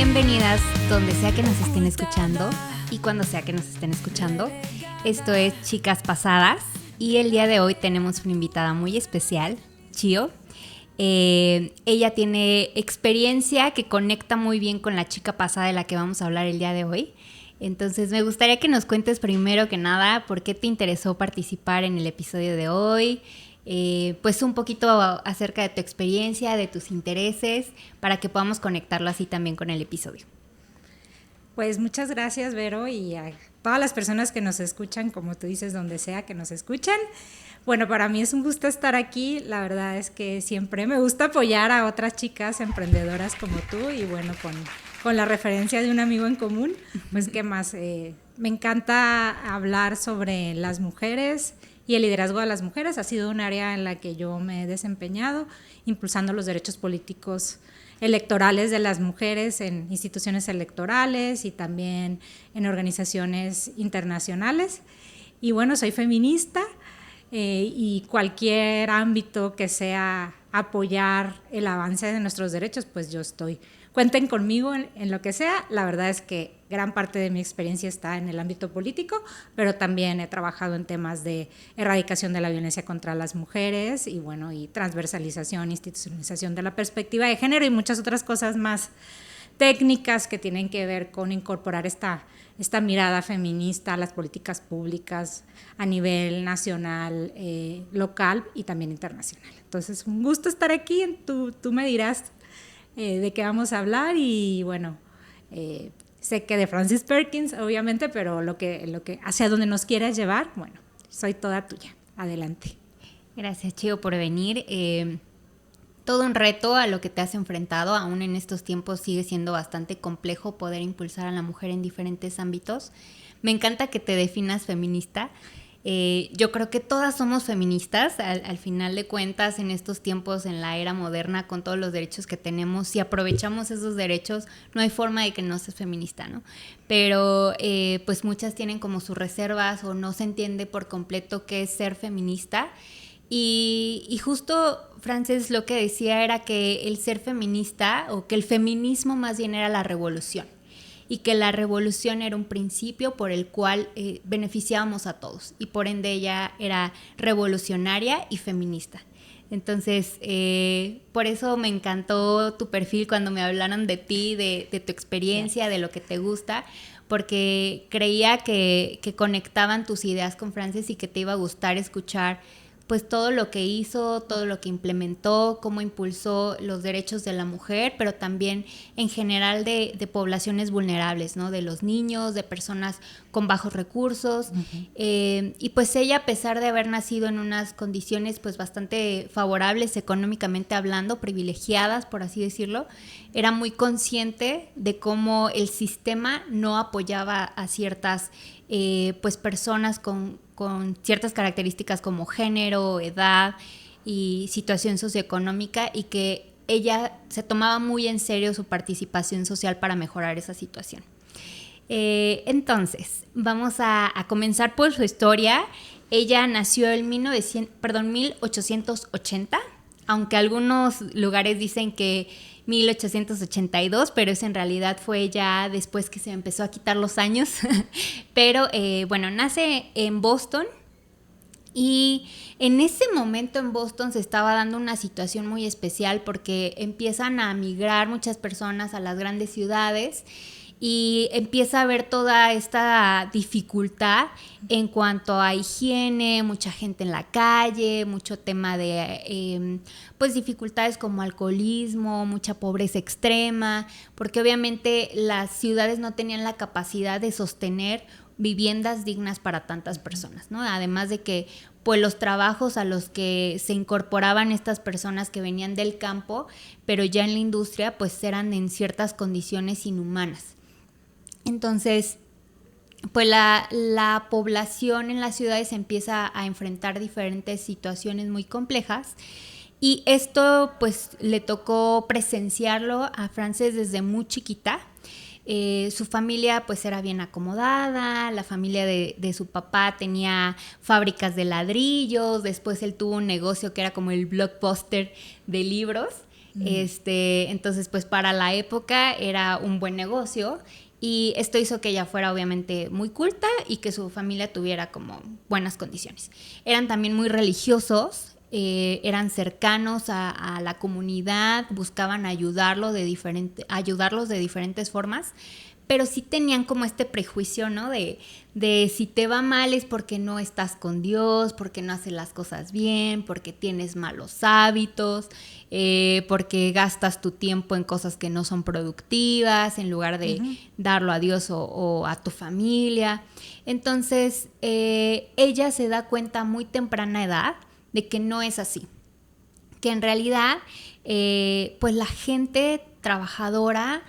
Bienvenidas donde sea que nos estén escuchando y cuando sea que nos estén escuchando. Esto es Chicas Pasadas y el día de hoy tenemos una invitada muy especial, Chio. Ella tiene experiencia que conecta muy bien con la chica pasada de la que vamos a hablar el día de hoy. Entonces me gustaría que nos cuentes primero que nada por qué te interesó participar en el episodio de hoy, pues un poquito acerca de tu experiencia, de tus intereses, para que podamos conectarlo así también con el episodio. Pues muchas gracias, Vero, y a todas las personas que nos escuchan, como tú dices, donde sea que nos escuchan. Bueno, para mí es un gusto estar aquí. La verdad es que siempre me gusta apoyar a otras chicas emprendedoras como tú y bueno, con la referencia de un amigo en común, pues qué más. Me encanta hablar sobre las mujeres y el liderazgo de las mujeres. Ha sido un área en la que yo me he desempeñado, impulsando los derechos políticos electorales de las mujeres en instituciones electorales y también en organizaciones internacionales. Y bueno, soy feminista y cualquier ámbito que sea apoyar el avance de nuestros derechos, pues yo estoy. Cuenten conmigo en lo que sea. La verdad es que gran parte de mi experiencia está en el ámbito político, pero también he trabajado en temas de erradicación de la violencia contra las mujeres y bueno, y transversalización, institucionalización de la perspectiva de género y muchas otras cosas más técnicas que tienen que ver con incorporar esta mirada feminista a las políticas públicas a nivel nacional, local y también internacional. Entonces, un gusto estar aquí. Tú me dirás de qué vamos a hablar y bueno, sé que de Frances Perkins, obviamente, pero lo que hacia donde nos quieras llevar, bueno, soy toda tuya. Adelante. Gracias, Chio, por venir. Todo un reto a lo que te has enfrentado, aún en estos tiempos sigue siendo bastante complejo poder impulsar a la mujer en diferentes ámbitos. Me encanta que te definas feminista. Yo creo que todas somos feministas, al final de cuentas, en estos tiempos, en la era moderna, con todos los derechos que tenemos, si aprovechamos esos derechos, no hay forma de que no seas feminista, ¿no? Pero pues muchas tienen como sus reservas o no se entiende por completo qué es ser feminista. Y justo Frances lo que decía era que el ser feminista, o que el feminismo más bien era la revolución, y que la revolución era un principio por el cual beneficiábamos a todos, y por ende ella era revolucionaria y feminista. Entonces, por eso me encantó tu perfil cuando me hablaron de ti, de tu experiencia, de lo que te gusta, porque creía que conectaban tus ideas con Frances y que te iba a gustar escuchar pues todo lo que hizo, todo lo que implementó, cómo impulsó los derechos de la mujer, pero también en general de poblaciones vulnerables, ¿no? De los niños, de personas con bajos recursos. Uh-huh. Y pues ella, a pesar de haber nacido en unas condiciones pues bastante favorables económicamente hablando, privilegiadas, por así decirlo, era muy consciente de cómo el sistema no apoyaba a ciertas pues personas con ciertas características como género, edad y situación socioeconómica, y que ella se tomaba muy en serio su participación social para mejorar esa situación. Entonces, vamos a comenzar por su historia. Ella nació en 1880, aunque algunos lugares dicen que 1882, pero eso en realidad fue ya después que se empezó a quitar los años. Pero bueno, nace en Boston, y en ese momento en Boston se estaba dando una situación muy especial porque empiezan a migrar muchas personas a las grandes ciudades y empieza a haber toda esta dificultad en cuanto a higiene, mucha gente en la calle, mucho tema de pues dificultades como alcoholismo, mucha pobreza extrema, porque obviamente las ciudades no tenían la capacidad de sostener viviendas dignas para tantas personas, ¿no? Además de que pues los trabajos a los que se incorporaban estas personas que venían del campo, pero ya en la industria, pues eran en ciertas condiciones inhumanas. Entonces, pues la población en las ciudades empieza a enfrentar diferentes situaciones muy complejas, y esto pues le tocó presenciarlo a Frances desde muy chiquita. Su familia pues era bien acomodada, la familia de su papá tenía fábricas de ladrillos, después él tuvo un negocio que era como el Blockbuster de libros. Entonces, pues para la época era un buen negocio y esto hizo que ella fuera obviamente muy culta y que su familia tuviera como buenas condiciones. Eran también muy religiosos, eran cercanos a la comunidad, buscaban ayudarlos de diferentes formas, pero sí tenían como este prejuicio, ¿no? De si te va mal es porque no estás con Dios, porque no haces las cosas bien, porque tienes malos hábitos, porque gastas tu tiempo en cosas que no son productivas, en lugar de darlo a Dios o a tu familia. Entonces, ella se da cuenta a muy temprana edad de que no es así, que en realidad, pues la gente trabajadora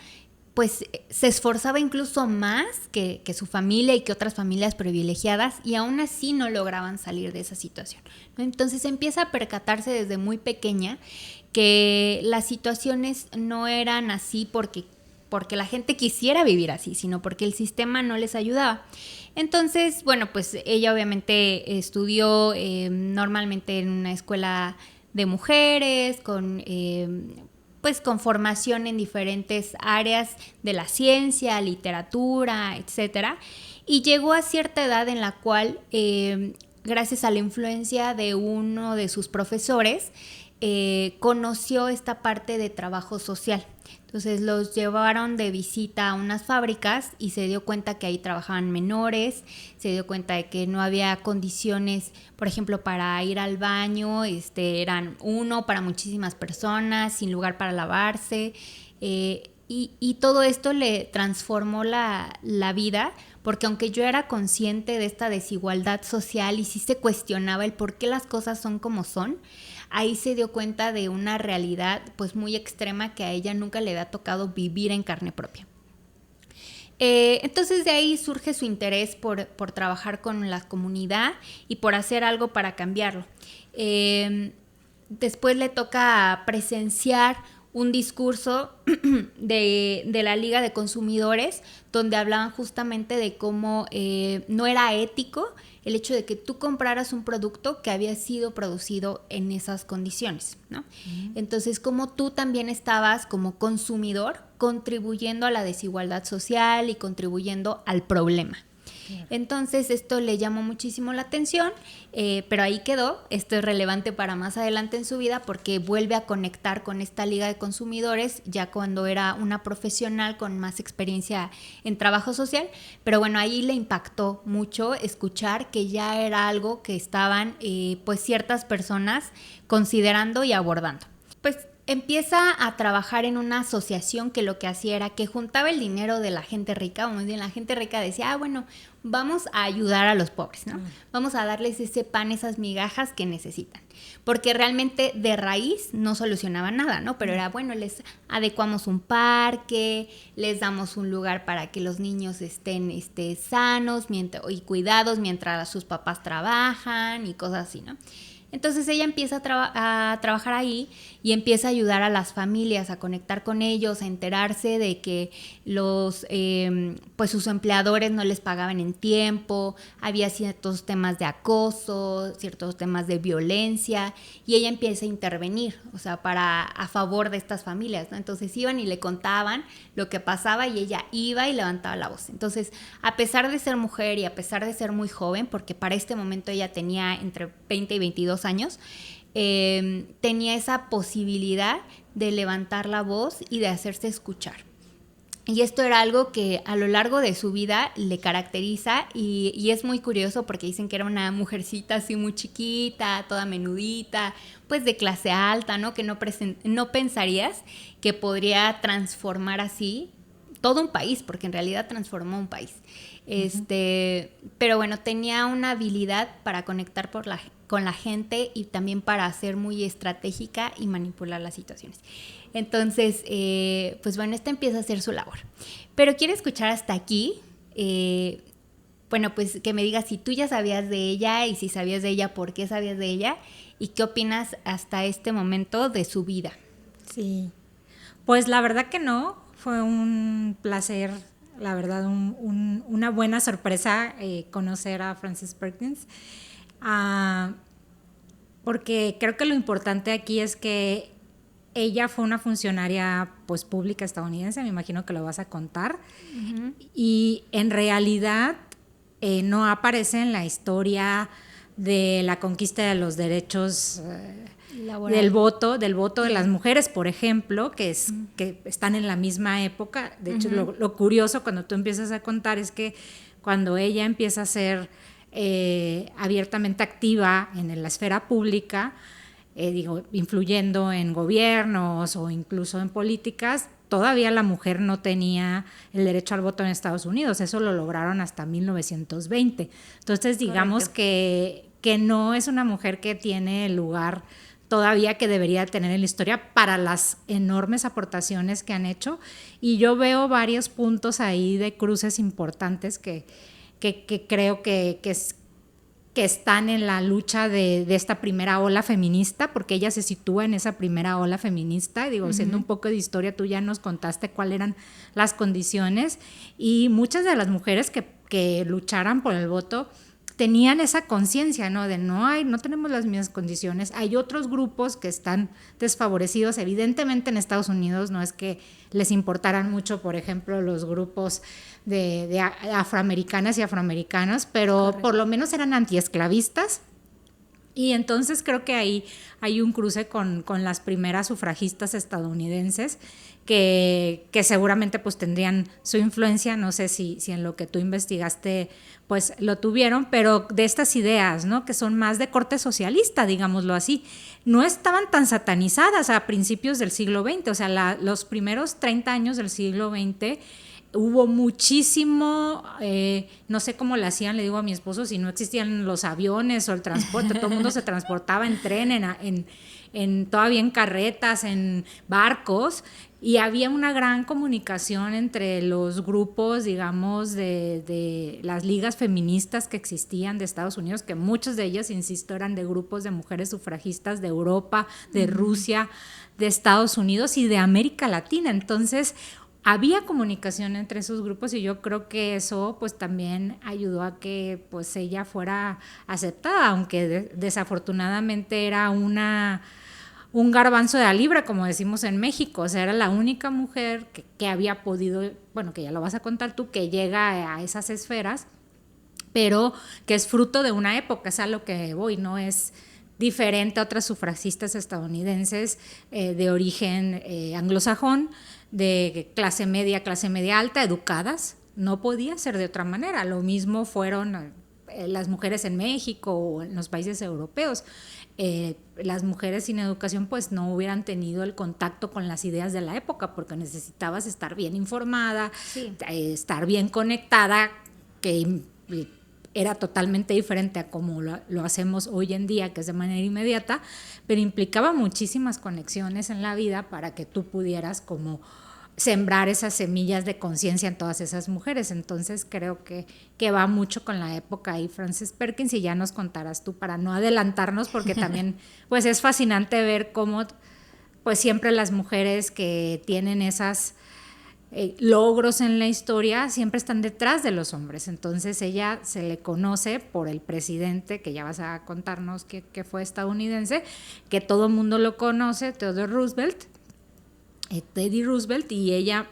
pues se esforzaba incluso más que su familia y que otras familias privilegiadas y aún así no lograban salir de esa situación, ¿no? Entonces empieza a percatarse desde muy pequeña que las situaciones no eran así porque la gente quisiera vivir así, sino porque el sistema no les ayudaba. Entonces, bueno, pues ella obviamente estudió normalmente en una escuela de mujeres, pues con formación en diferentes áreas de la ciencia, literatura, etcétera, y llegó a cierta edad en la cual, gracias a la influencia de uno de sus profesores, conoció esta parte de trabajo social. Entonces los llevaron de visita a unas fábricas y se dio cuenta que ahí trabajaban menores, se dio cuenta de que no había condiciones, por ejemplo, para ir al baño, eran uno para muchísimas personas, sin lugar para lavarse, y todo esto le transformó la vida, porque aunque yo era consciente de esta desigualdad social y sí se cuestionaba el por qué las cosas son como son, ahí se dio cuenta de una realidad pues muy extrema que a ella nunca le había tocado vivir en carne propia. Entonces de ahí surge su interés por trabajar con la comunidad y por hacer algo para cambiarlo. Después le toca presenciar un discurso de la Liga de Consumidores donde hablaban justamente de cómo no era ético el hecho de que tú compraras un producto que había sido producido en esas condiciones, ¿no? Entonces, como tú también estabas como consumidor contribuyendo a la desigualdad social y contribuyendo al problema. Entonces esto le llamó muchísimo la atención, pero ahí quedó. Esto es relevante para más adelante en su vida porque vuelve a conectar con esta liga de consumidores ya cuando era una profesional con más experiencia en trabajo social, pero bueno, ahí le impactó mucho escuchar que ya era algo que estaban pues ciertas personas considerando y abordando. Pues empieza a trabajar en una asociación que lo que hacía era que juntaba el dinero de la gente rica, o más bien la gente rica decía, bueno, vamos a ayudar a los pobres, ¿no? Vamos a darles ese pan, esas migajas que necesitan. Porque realmente de raíz no solucionaba nada, ¿no? Pero era, bueno, les adecuamos un parque, les damos un lugar para que los niños estén sanos y cuidados mientras sus papás trabajan y cosas así, ¿no? Entonces ella empieza a trabajar ahí y empieza a ayudar a las familias, a conectar con ellos, a enterarse de que pues sus empleadores no les pagaban en tiempo, había ciertos temas de acoso, ciertos temas de violencia, y ella empieza a intervenir, o sea, a favor de estas familias, ¿no? Entonces iban y le contaban lo que pasaba y ella iba y levantaba la voz. Entonces, a pesar de ser mujer y a pesar de ser muy joven, porque para este momento ella tenía entre 20 y 22 años, tenía esa posibilidad de levantar la voz y de hacerse escuchar. Y esto era algo que a lo largo de su vida le caracteriza y es muy curioso porque dicen que era una mujercita así muy chiquita, toda menudita, pues de clase alta, ¿no? Que no pensarías que podría transformar así todo un país, porque en realidad transformó un país. Pero bueno, tenía una habilidad para conectar con la gente y también para ser muy estratégica y manipular las situaciones. Entonces, pues bueno, esta empieza a hacer su labor. Pero quiero escuchar hasta aquí, bueno, pues que me digas si tú ya sabías de ella y si sabías de ella, por qué sabías de ella y qué opinas hasta este momento de su vida. Sí, pues la verdad que no, fue un placer, la verdad, una buena sorpresa conocer a Frances Perkins, porque creo que lo importante aquí es que ella fue una funcionaria pues pública estadounidense, me imagino que lo vas a contar, y en realidad no aparece en la historia de la conquista de los derechos del voto de las mujeres, por ejemplo, que están en la misma época. De hecho, lo curioso cuando tú empiezas a contar es que cuando ella empieza a ser abiertamente activa en la esfera pública, influyendo en gobiernos o incluso en políticas, todavía la mujer no tenía el derecho al voto en Estados Unidos. Eso lo lograron hasta 1920. Entonces, digamos que no es una mujer que tiene el lugar todavía que debería tener en la historia para las enormes aportaciones que han hecho. Y yo veo varios puntos ahí de cruces importantes que creo que están en la lucha de esta primera ola feminista, porque ella se sitúa en esa primera ola feminista. Siendo un poco de historia, tú ya nos contaste cuáles eran las condiciones, y muchas de las mujeres que lucharan por el voto tenían esa conciencia, ¿no? De no tenemos las mismas condiciones, hay otros grupos que están desfavorecidos. Evidentemente en Estados Unidos no es que les importaran mucho, por ejemplo, los grupos de afroamericanas y afroamericanos, pero correcto, por lo menos eran antiesclavistas. Y entonces creo que ahí hay un cruce con las primeras sufragistas estadounidenses que seguramente pues tendrían su influencia. No sé si en lo que tú investigaste pues lo tuvieron, pero de estas ideas, ¿no? Que son más de corte socialista, digámoslo así, no estaban tan satanizadas a principios del siglo XX. O sea, los primeros 30 años del siglo XX hubo muchísimo, no sé cómo lo hacían, le digo a mi esposo, si no existían los aviones o el transporte, todo el mundo se transportaba en tren, todavía en carretas, en barcos, y había una gran comunicación entre los grupos, digamos, de las ligas feministas que existían de Estados Unidos, que muchos de ellas, insisto, eran de grupos de mujeres sufragistas de Europa, de Rusia, de Estados Unidos y de América Latina. Entonces, había comunicación entre esos grupos, y yo creo que eso pues también ayudó a que pues ella fuera aceptada, aunque desafortunadamente era un garbanzo de la libra, como decimos en México. O sea, era la única mujer que había podido, bueno, que ya lo vas a contar tú, que llega a esas esferas, pero que es fruto de una época. Es a lo que voy, no es diferente a otras sufragistas estadounidenses de origen anglosajón, de clase media alta, educadas. No podía ser de otra manera. Lo mismo fueron las mujeres en México o en los países europeos. Las mujeres sin educación pues no hubieran tenido el contacto con las ideas de la época, porque necesitabas estar bien informada, sí, estar bien conectada, que era totalmente diferente a como lo hacemos hoy en día, que es de manera inmediata, pero implicaba muchísimas conexiones en la vida para que tú pudieras como sembrar esas semillas de conciencia en todas esas mujeres. Entonces creo que va mucho con la época ahí, Frances Perkins, y ya nos contarás tú para no adelantarnos, porque también pues es fascinante ver cómo pues siempre las mujeres que tienen esas logros en la historia siempre están detrás de los hombres. Entonces ella se le conoce por el presidente, que ya vas a contarnos que fue estadounidense, que todo el mundo lo conoce, Teddy Roosevelt, y ella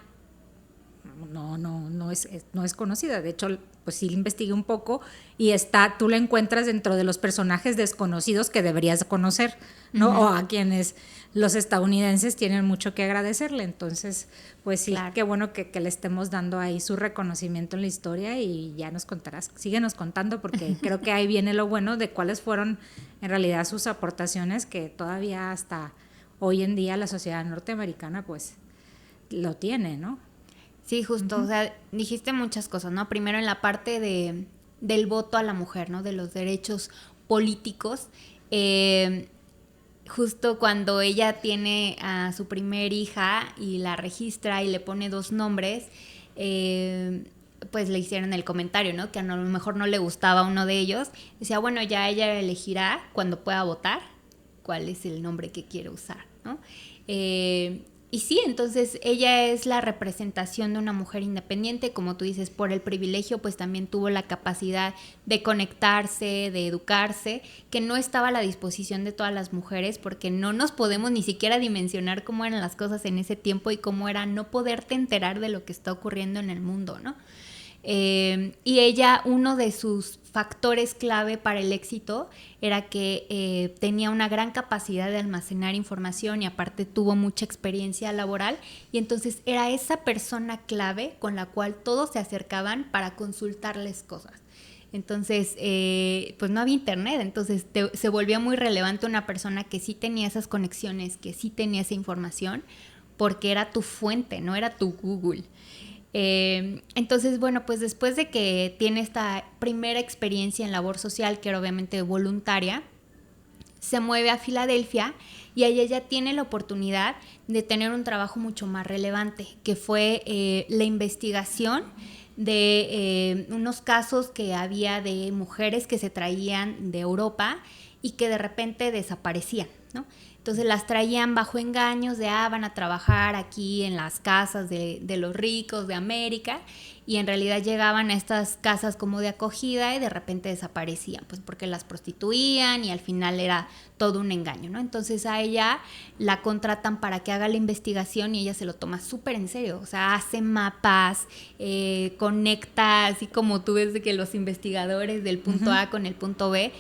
no es conocida. De hecho, pues sí investigué un poco, y tú la encuentras dentro de los personajes desconocidos que deberías conocer, ¿no? O a quienes los estadounidenses tienen mucho que agradecerle. Entonces, pues sí, claro, qué bueno que le estemos dando ahí su reconocimiento en la historia, y ya nos contarás, síguenos contando, porque creo que ahí viene lo bueno de cuáles fueron en realidad sus aportaciones, que todavía hasta hoy en día la sociedad norteamericana pues lo tiene, ¿no? Sí, justo, o sea, dijiste muchas cosas, ¿no? Primero en la parte del voto a la mujer, ¿no? De los derechos políticos. Justo cuando ella tiene a su primer hija y la registra y le pone 2 nombres, pues le hicieron el comentario, ¿no? Que a lo mejor no le gustaba uno de ellos. Decía, bueno, ya ella elegirá cuando pueda votar cuál es el nombre que quiere usar, ¿no? Y sí, entonces ella es la representación de una mujer independiente, como tú dices, por el privilegio, pues también tuvo la capacidad de conectarse, de educarse, que no estaba a la disposición de todas las mujeres, porque no nos podemos ni siquiera dimensionar cómo eran las cosas en ese tiempo y cómo era no poderte enterar de lo que está ocurriendo en el mundo, ¿no? Y ella, uno de sus factores clave para el éxito era que tenía una gran capacidad de almacenar información y aparte tuvo mucha experiencia laboral, y entonces era esa persona clave con la cual todos se acercaban para consultarles cosas. Entonces, pues no había internet, entonces se volvía muy relevante una persona que sí tenía esas conexiones, que sí tenía esa información, porque era tu fuente, no era tu Google. Entonces, bueno, pues después de que tiene esta primera experiencia en labor social, que era obviamente voluntaria, se mueve a Filadelfia y ahí ella tiene la oportunidad de tener un trabajo mucho más relevante, que fue la investigación de unos casos que había de mujeres que se traían de Europa y que de repente desaparecían, ¿no? Entonces las traían bajo engaños de, van a trabajar aquí en las casas de los ricos de América, y en realidad llegaban a estas casas como de acogida y de repente desaparecían, pues porque las prostituían y al final era todo un engaño, ¿no? Entonces a ella la contratan para que haga la investigación y ella se lo toma súper en serio, o sea, hace mapas, conecta, así como tú ves de que los investigadores del punto A con el punto B,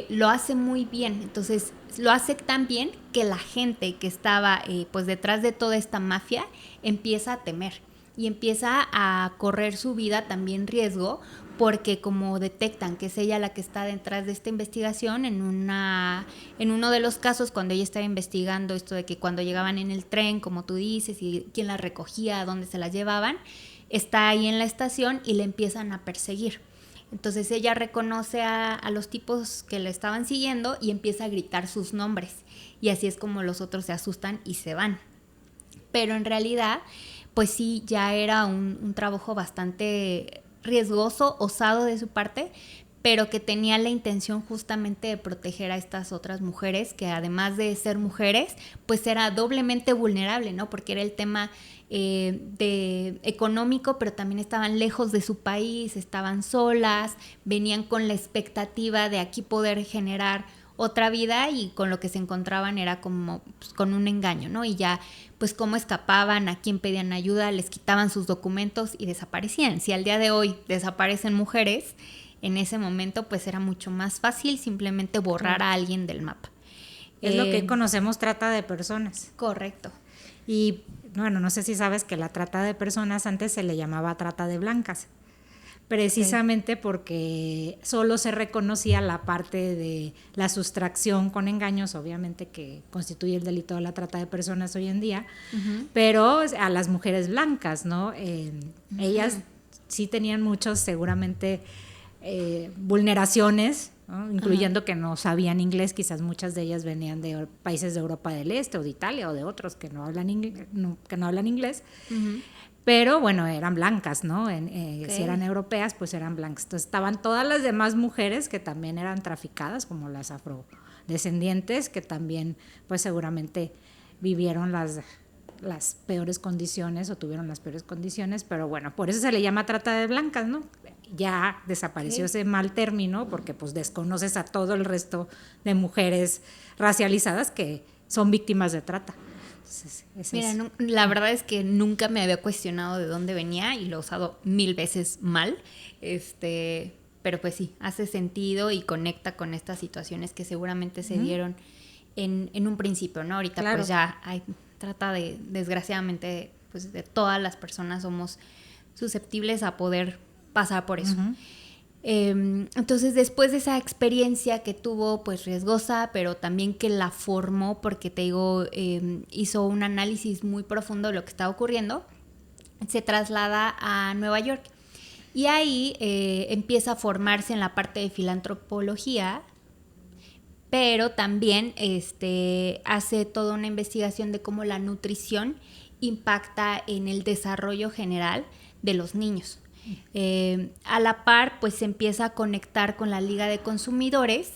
lo hace muy bien. Entonces lo hace tan bien que la gente que estaba pues detrás de toda esta mafia empieza a temer y empieza a correr su vida también riesgo, porque como detectan que es ella la que está detrás de esta investigación, en uno de los casos cuando ella estaba investigando esto de que cuando llegaban en el tren, como tú dices, y quién las recogía, a dónde se las llevaban, está ahí en la estación y le empiezan a perseguir. Entonces ella reconoce a los tipos que le estaban siguiendo y empieza a gritar sus nombres, y así es como los otros se asustan y se van. Pero en realidad, pues sí, ya era un trabajo bastante riesgoso, osado de su parte, pero que tenía la intención justamente de proteger a estas otras mujeres, que además de ser mujeres, pues era doblemente vulnerable, ¿no? Porque era el tema económico, pero también estaban lejos de su país, estaban solas, venían con la expectativa de aquí poder generar otra vida, y con lo que se encontraban era como pues, con un engaño, ¿no? Y ya, pues cómo escapaban, a quién pedían ayuda, les quitaban sus documentos y desaparecían. Si al día de hoy desaparecen mujeres, en ese momento pues era mucho más fácil simplemente borrar a alguien del mapa. Es lo que conocemos trata de personas. Correcto. Y bueno, no sé si sabes que la trata de personas antes se le llamaba trata de blancas, precisamente porque solo se reconocía la parte de la sustracción con engaños, obviamente que constituye el delito de la trata de personas hoy en día, pero a las mujeres blancas, ¿no? Ellas sí tenían muchos seguramente vulneraciones, ¿no? Incluyendo que no sabían inglés, quizás muchas de ellas venían de países de Europa del Este o de Italia o de otros que no hablan inglés, pero bueno, eran blancas, ¿no? Okay. Si eran europeas, pues eran blancas. Entonces estaban todas las demás mujeres que también eran traficadas, como las afrodescendientes, que también pues seguramente vivieron las peores condiciones o tuvieron las peores condiciones, pero bueno, por eso se le llama trata de blancas, ¿no? Ya desapareció ese mal término porque pues desconoces a todo el resto de mujeres racializadas que son víctimas de trata. Entonces, mira, la verdad es que nunca me había cuestionado de dónde venía y lo he usado 1000 veces mal, pero pues sí, hace sentido y conecta con estas situaciones que seguramente se dieron en un principio, ¿no? Ahorita claro. Pues ya hay trata de, desgraciadamente, pues de todas las personas somos susceptibles a poder pasar por eso. Entonces después de esa experiencia que tuvo pues riesgosa, pero también que la formó, porque te digo, hizo un análisis muy profundo de lo que estaba ocurriendo, se traslada a Nueva York y ahí empieza a formarse en la parte de filantropología, pero también hace toda una investigación de cómo la nutrición impacta en el desarrollo general de los niños. A la par, pues se empieza a conectar con la Liga de Consumidores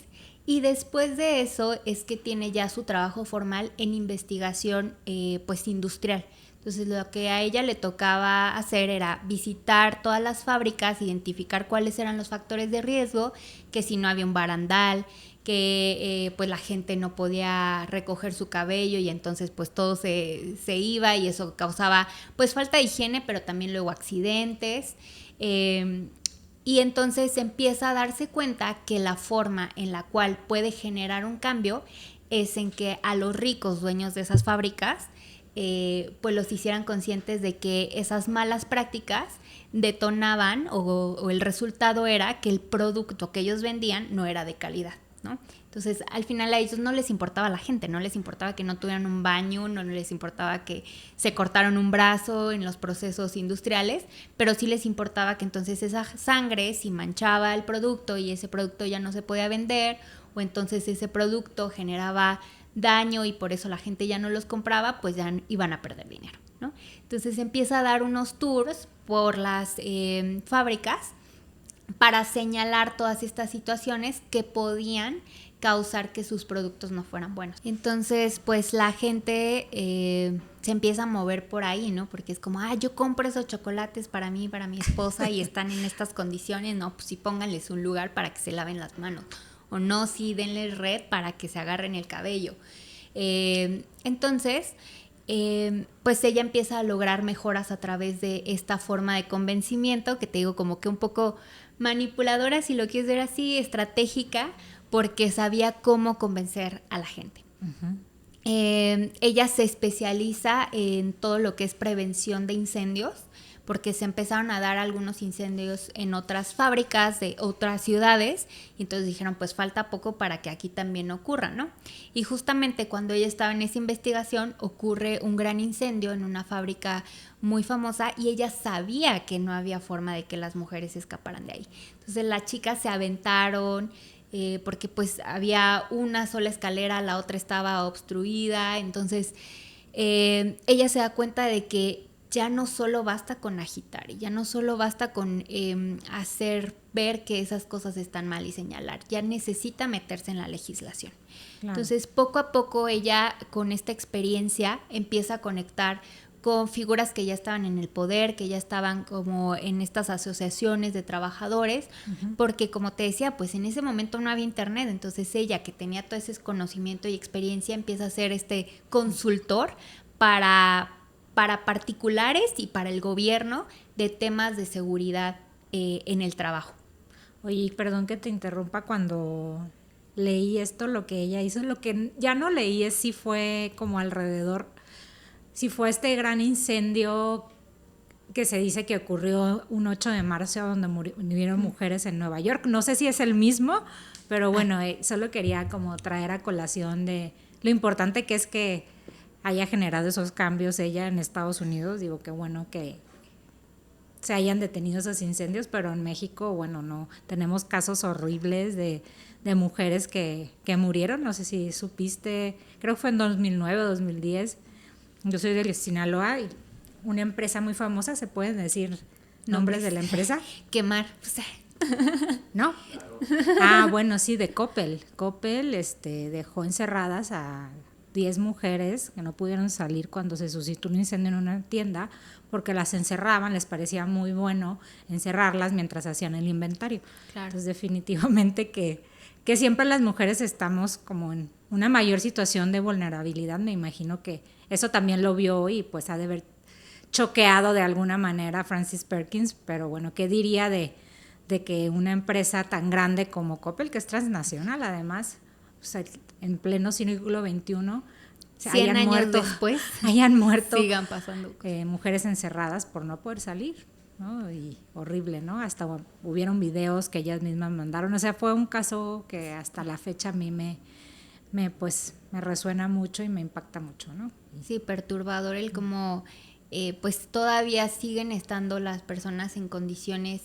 Y después de eso es que tiene ya su trabajo formal en investigación pues industrial. Entonces lo que a ella le tocaba hacer era visitar todas las fábricas, identificar cuáles eran los factores de riesgo, que si no había un barandal, que pues la gente no podía recoger su cabello y entonces pues todo se iba y eso causaba pues falta de higiene, pero también luego accidentes. Y entonces empieza a darse cuenta que la forma en la cual puede generar un cambio es en que a los ricos dueños de esas fábricas pues los hicieran conscientes de que esas malas prácticas detonaban o el resultado era que el producto que ellos vendían no era de calidad, ¿no? Entonces, al final a ellos no les importaba la gente, no les importaba que no tuvieran un baño, no les importaba que se cortaron un brazo en los procesos industriales, pero sí les importaba que entonces esa sangre, si manchaba el producto y ese producto ya no se podía vender, o entonces ese producto generaba daño y por eso la gente ya no los compraba, pues ya iban a perder dinero, ¿no? Entonces empieza a dar unos tours por las fábricas para señalar todas estas situaciones que podían causar que sus productos no fueran buenos. Entonces, pues la gente se empieza a mover por ahí, ¿no? Porque es como, yo compro esos chocolates para mí, para mi esposa y están en estas condiciones, no, pues sí pónganles un lugar para que se laven las manos. O no, sí denles red para que se agarren el cabello. Entonces, pues ella empieza a lograr mejoras a través de esta forma de convencimiento, que te digo como que un poco manipuladora, si lo quieres ver así, estratégica, porque sabía cómo convencer a la gente. Uh-huh. Ella se especializa en todo lo que es prevención de incendios, porque se empezaron a dar algunos incendios en otras fábricas de otras ciudades, y entonces dijeron, pues falta poco para que aquí también ocurra, ¿no? Y justamente cuando ella estaba en esa investigación, ocurre un gran incendio en una fábrica muy famosa, y ella sabía que no había forma de que las mujeres escaparan de ahí. Entonces las chicas se aventaron, porque pues había una sola escalera, la otra estaba obstruida, entonces ella se da cuenta de que ya no solo basta con agitar, ya no solo basta con hacer ver que esas cosas están mal y señalar, ya necesita meterse en la legislación. Claro. Entonces, poco a poco ella, con esta experiencia, empieza a conectar con figuras que ya estaban en el poder, que ya estaban como en estas asociaciones de trabajadores, uh-huh. Porque como te decía, pues en ese momento no había internet, entonces ella, que tenía todo ese conocimiento y experiencia, empieza a ser este consultor para particulares y para el gobierno de temas de seguridad en el trabajo. Oye, perdón que te interrumpa, cuando leí esto, lo que ella hizo, lo que ya no leí es si fue como alrededor, si fue este gran incendio que se dice que ocurrió un 8 de marzo donde murieron mujeres en Nueva York. No sé si es el mismo, pero bueno, solo quería como traer a colación de lo importante que es que haya generado esos cambios ella en Estados Unidos. Digo, que bueno que se hayan detenido esos incendios, pero en México, bueno, no, tenemos casos horribles de mujeres que murieron. No sé si supiste, creo que fue en 2009 o 2010. Yo soy de Sinaloa y una empresa muy famosa, ¿se pueden decir nombres de la empresa? Quemar. ¿No? Bueno, sí, de Coppel. Coppel dejó encerradas a 10 mujeres que no pudieron salir cuando se suscitó un incendio en una tienda, porque las encerraban, les parecía muy bueno encerrarlas mientras hacían el inventario. Claro. Entonces, definitivamente que siempre las mujeres estamos como en una mayor situación de vulnerabilidad. Me imagino que eso también lo vio y pues ha de haber choqueado de alguna manera a Frances Perkins, pero bueno, ¿qué diría de que una empresa tan grande como Coppel, que es transnacional además, o sea, en pleno siglo XXI, 100 años después, hayan muerto, sigan pasando mujeres encerradas por no poder salir, ¿no? Y horrible, ¿no? Hasta hubieron videos que ellas mismas mandaron. O sea, fue un caso que hasta la fecha a mí me resuena mucho y me impacta mucho, ¿no? Sí, perturbador el cómo pues todavía siguen estando las personas en condiciones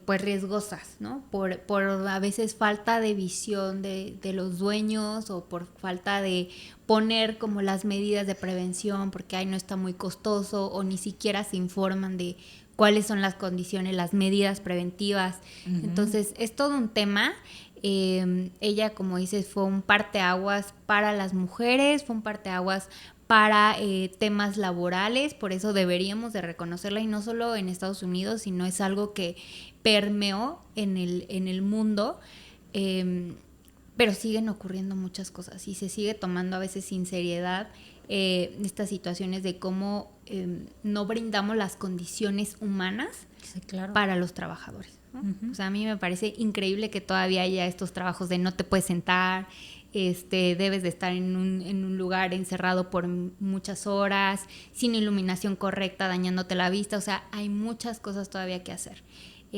pues riesgosas, ¿no? Por a veces falta de visión de los dueños, o por falta de poner como las medidas de prevención, porque no está muy costoso, o ni siquiera se informan de cuáles son las condiciones, las medidas preventivas. Uh-huh. Entonces es todo un tema. Ella, como dices, fue un parteaguas para las mujeres, fue un parteaguas para temas laborales, por eso deberíamos de reconocerla, y no solo en Estados Unidos, sino es algo que permeó en el mundo. Pero siguen ocurriendo muchas cosas y se sigue tomando a veces sin seriedad estas situaciones de cómo no brindamos las condiciones humanas, sí, claro, para los trabajadores, ¿no? Uh-huh. O sea, a mí me parece increíble que todavía haya estos trabajos de no te puedes sentar, debes de estar en un lugar encerrado por muchas horas, sin iluminación correcta, dañándote la vista. O sea, hay muchas cosas todavía que hacer.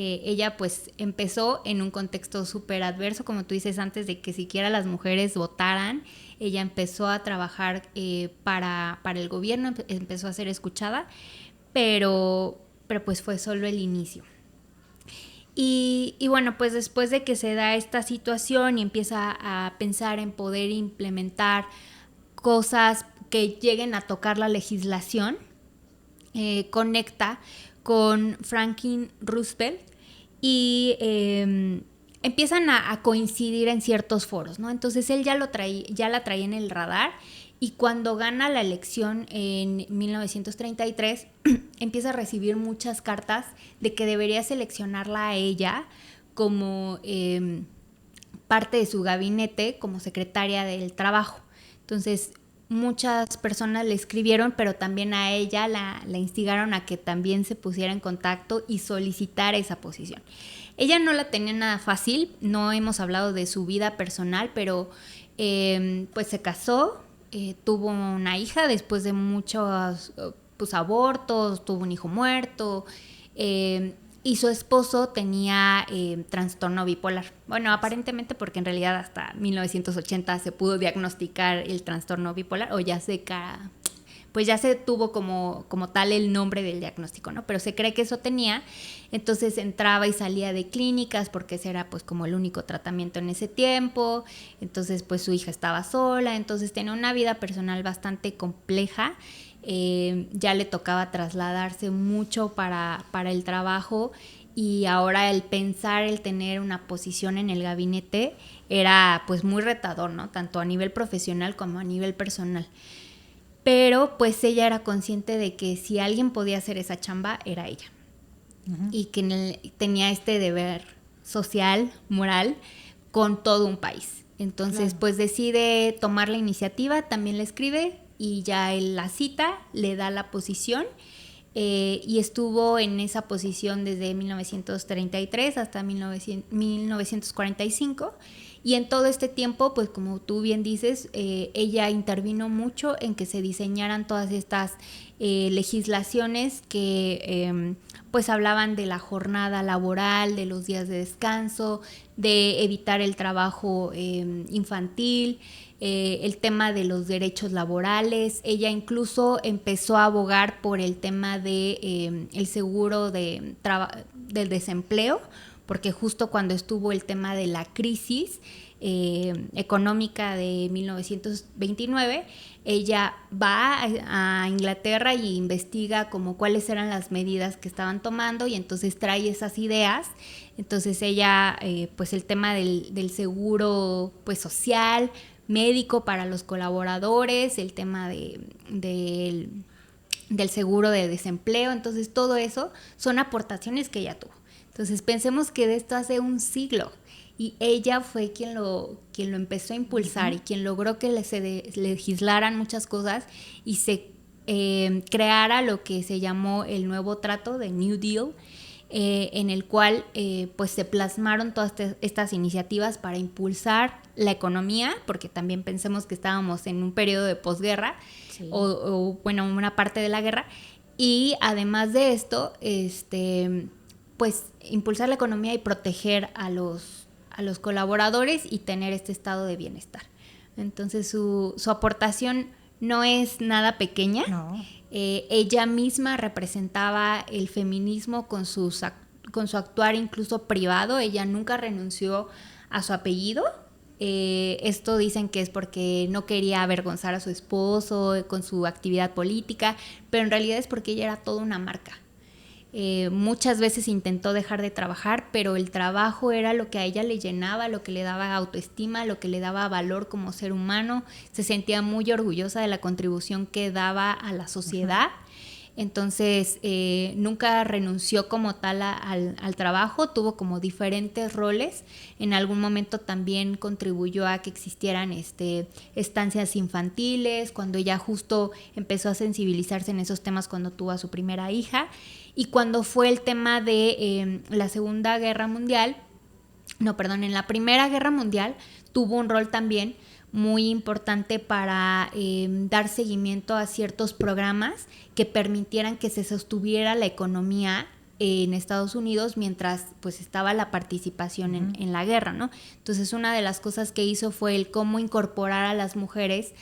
Ella pues empezó en un contexto súper adverso, como tú dices, antes de que siquiera las mujeres votaran. Ella empezó a trabajar para el gobierno, empezó a ser escuchada, pero pues fue solo el inicio. Y bueno, pues después de que se da esta situación y empieza a pensar en poder implementar cosas que lleguen a tocar la legislación, conecta con Franklin Roosevelt y empiezan a coincidir en ciertos foros, ¿no? Entonces él ya la traía en el radar, y cuando gana la elección en 1933 empieza a recibir muchas cartas de que debería seleccionarla a ella como parte de su gabinete, como secretaria del trabajo. Entonces muchas personas le escribieron, pero también a ella la instigaron a que también se pusiera en contacto y solicitara esa posición. Ella no la tenía nada fácil, no hemos hablado de su vida personal, pero pues se casó, tuvo una hija después de muchos pues, abortos, tuvo un hijo muerto, y su esposo tenía trastorno bipolar. Bueno, aparentemente, porque en realidad hasta 1980 se pudo diagnosticar el trastorno bipolar, o ya se tuvo como tal el nombre del diagnóstico, ¿no? Pero se cree que eso tenía. Entonces entraba y salía de clínicas porque ese era pues como el único tratamiento en ese tiempo. Entonces pues su hija estaba sola, entonces tenía una vida personal bastante compleja. Ya le tocaba trasladarse mucho para el trabajo, y ahora el pensar el tener una posición en el gabinete era pues muy retador, ¿no? Tanto a nivel profesional como a nivel personal. Pero pues ella era consciente de que si alguien podía hacer esa chamba era ella. Uh-huh. Y que tenía este deber social, moral, con todo un país. Entonces claro, pues decide tomar la iniciativa, también le escribe, y ya él la cita, le da la posición, y estuvo en esa posición desde 1933 hasta 1945. Y en todo este tiempo, pues como tú bien dices, ella intervino mucho en que se diseñaran todas estas legislaciones que pues hablaban de la jornada laboral, de los días de descanso, de evitar el trabajo infantil, el tema de los derechos laborales. Ella incluso empezó a abogar por el tema de el seguro del desempleo, porque justo cuando estuvo el tema de la crisis económica de 1929, ella va a Inglaterra y investiga como cuáles eran las medidas que estaban tomando, y entonces trae esas ideas. Entonces ella, pues el tema del seguro pues social, médico para los colaboradores, el tema del seguro de desempleo, entonces todo eso son aportaciones que ella tuvo. Entonces pensemos que de esto hace un siglo, y ella fue quien lo empezó a impulsar, uh-huh, y quien logró que se legislaran muchas cosas y se creara lo que se llamó el nuevo trato de New Deal, en el cual pues se plasmaron todas estas iniciativas para impulsar la economía, porque también pensemos que estábamos en un periodo de posguerra, sí, o bueno, una parte de la guerra, y además de esto, pues impulsar la economía y proteger a los colaboradores y tener este estado de bienestar. Entonces su aportación no es nada pequeña. No. Ella misma representaba el feminismo con su actuar incluso privado. Ella nunca renunció a su apellido. Esto dicen que es porque no quería avergonzar a su esposo con su actividad política, pero en realidad es porque ella era toda una marca. Muchas veces intentó dejar de trabajar, pero el trabajo era lo que a ella le llenaba, lo que le daba autoestima, lo que le daba valor como ser humano. Se sentía muy orgullosa de la contribución que daba a la sociedad. Entonces, nunca renunció como tal al trabajo, tuvo como diferentes roles. En algún momento también contribuyó a que existieran estancias infantiles, cuando ella justo empezó a sensibilizarse en esos temas cuando tuvo a su primera hija. Y cuando fue el tema de la Segunda Guerra Mundial, en la Primera Guerra Mundial tuvo un rol también muy importante para dar seguimiento a ciertos programas que permitieran que se sostuviera la economía en Estados Unidos mientras pues estaba la participación en la guerra, ¿no? Entonces una de las cosas que hizo fue el cómo incorporar a las mujeres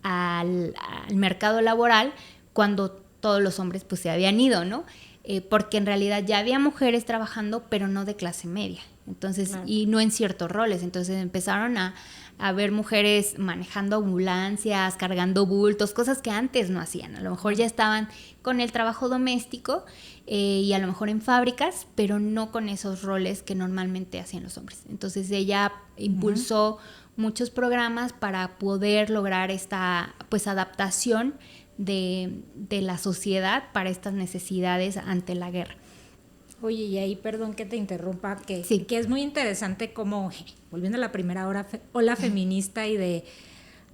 al mercado laboral cuando todos los hombres pues se habían ido, ¿no? Porque en realidad ya había mujeres trabajando, pero no de clase media. Entonces, claro. Y no en ciertos roles. Entonces empezaron a ver mujeres manejando ambulancias, cargando bultos, cosas que antes no hacían. A lo mejor ya estaban con el trabajo doméstico y a lo mejor en fábricas, pero no con esos roles que normalmente hacían los hombres. Entonces ella impulsó muchos programas para poder lograr esta pues adaptación de la sociedad para estas necesidades ante la guerra. Oye, y ahí, perdón que te interrumpa, que es muy interesante como, volviendo a la primera ola feminista y de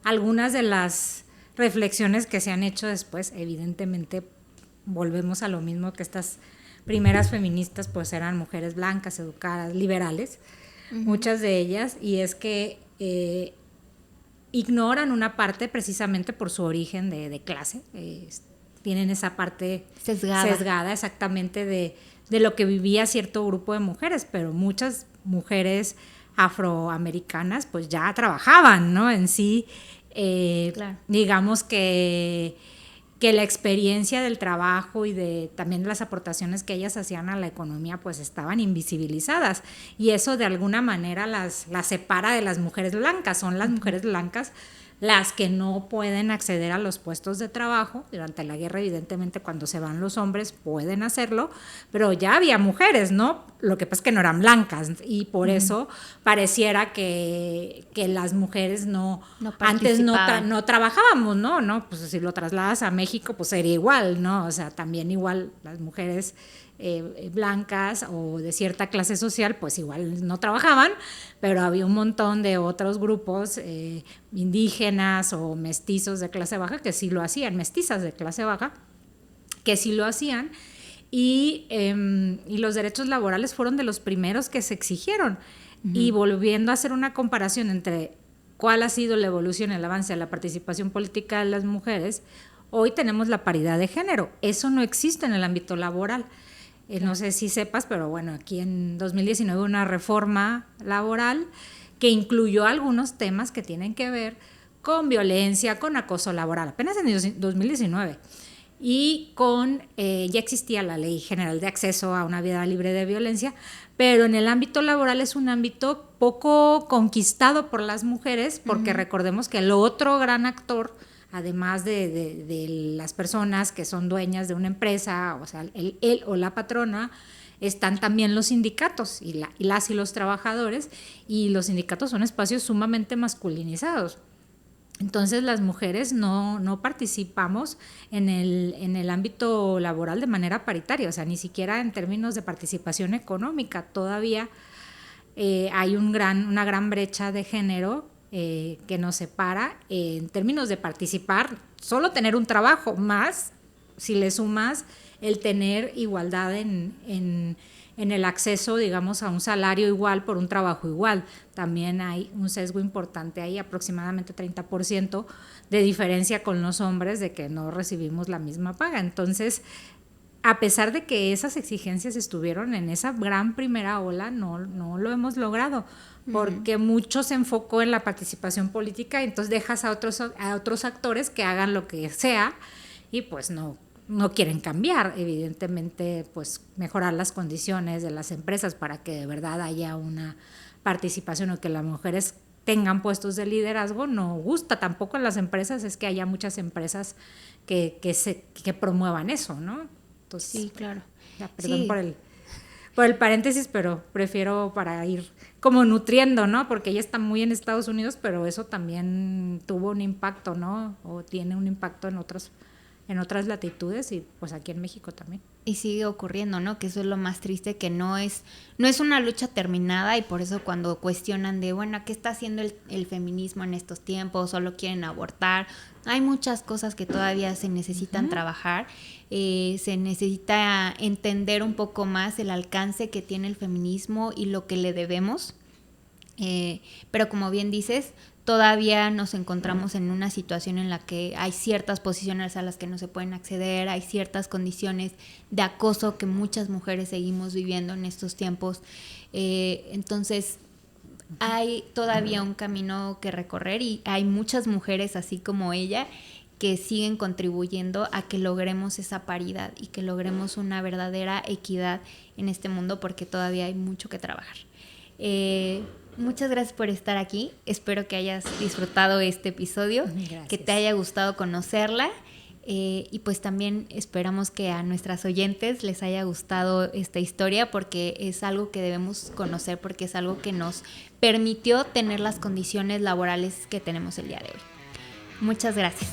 algunas de las reflexiones que se han hecho después, evidentemente volvemos a lo mismo, que estas primeras feministas pues eran mujeres blancas, educadas, liberales, muchas de ellas, y es que ignoran una parte precisamente por su origen de clase, tienen esa parte sesgada exactamente de lo que vivía cierto grupo de mujeres, pero muchas mujeres afroamericanas pues ya trabajaban, ¿no? En sí, claro. Digamos que la experiencia del trabajo y de también las aportaciones que ellas hacían a la economía pues estaban invisibilizadas, y eso de alguna manera las separa de las mujeres blancas. Son las mujeres blancas las que no pueden acceder a los puestos de trabajo. Durante la guerra, evidentemente, cuando se van los hombres pueden hacerlo, pero ya había mujeres, ¿no? Lo que pasa es que no eran blancas, y por eso pareciera que las mujeres antes no trabajábamos, ¿no? Pues si lo trasladas a México, pues sería igual, ¿no? O sea, también igual las mujeres blancas o de cierta clase social pues igual no trabajaban, pero había un montón de otros grupos indígenas o mestizos de clase baja que sí lo hacían, mestizas de clase baja que sí lo hacían, y los derechos laborales fueron de los primeros que se exigieron. Y volviendo a hacer una comparación entre cuál ha sido la evolución, el avance de la participación política de las mujeres, hoy tenemos la paridad de género. Eso no existe en el ámbito laboral. No sé si sepas, pero bueno, aquí en 2019 hubo una reforma laboral que incluyó algunos temas que tienen que ver con violencia, con acoso laboral, apenas en 2019. Y ya existía la Ley General de Acceso a una Vida Libre de Violencia, pero en el ámbito laboral es un ámbito poco conquistado por las mujeres, porque recordemos que el otro gran actor, además de las personas que son dueñas de una empresa, o sea, él o la patrona, están también los sindicatos y los trabajadores, y los sindicatos son espacios sumamente masculinizados. Entonces las mujeres no participamos en el ámbito laboral de manera paritaria, o sea, ni siquiera en términos de participación económica. Todavía hay una gran brecha de género que nos separa en términos de participar, solo tener un trabajo, más si le sumas el tener igualdad en el acceso, digamos, a un salario igual por un trabajo igual. También hay un sesgo importante ahí, aproximadamente 30% de diferencia con los hombres, de que no recibimos la misma paga. Entonces, a pesar de que esas exigencias estuvieron en esa gran primera ola, no lo hemos logrado, porque mucho se enfocó en la participación política, y entonces dejas a otros actores que hagan lo que sea, y pues no quieren cambiar, evidentemente, pues mejorar las condiciones de las empresas para que de verdad haya una participación o que las mujeres tengan puestos de liderazgo. No gusta tampoco en las empresas es que haya muchas empresas que promuevan eso, ¿no? abortos. Sí, claro. Ya, perdón Sí. por el paréntesis, pero prefiero para ir como nutriendo, ¿no? Porque ella está muy en Estados Unidos, pero eso también tuvo un impacto, ¿no? O tiene un impacto en otras latitudes y pues aquí en México también. Y sigue ocurriendo, ¿no? Que eso es lo más triste, que no es una lucha terminada, y por eso cuando cuestionan de, bueno, ¿qué está haciendo el feminismo en estos tiempos? ¿Solo quieren abortar? Hay muchas cosas que todavía se necesitan trabajar. Se necesita entender un poco más el alcance que tiene el feminismo y lo que le debemos. Pero como bien dices, todavía nos encontramos en una situación en la que hay ciertas posiciones a las que no se pueden acceder, hay ciertas condiciones de acoso que muchas mujeres seguimos viviendo en estos tiempos. Entonces, hay todavía un camino que recorrer, y hay muchas mujeres así como ella que siguen contribuyendo a que logremos esa paridad y que logremos una verdadera equidad en este mundo, porque todavía hay mucho que trabajar. Muchas gracias por estar aquí. Espero que hayas disfrutado este episodio, Gracias. que te haya gustado conocerla, y pues también esperamos que a nuestras oyentes les haya gustado esta historia, porque es algo que debemos conocer, porque es algo que nos permitió tener las condiciones laborales que tenemos el día de hoy. Muchas gracias.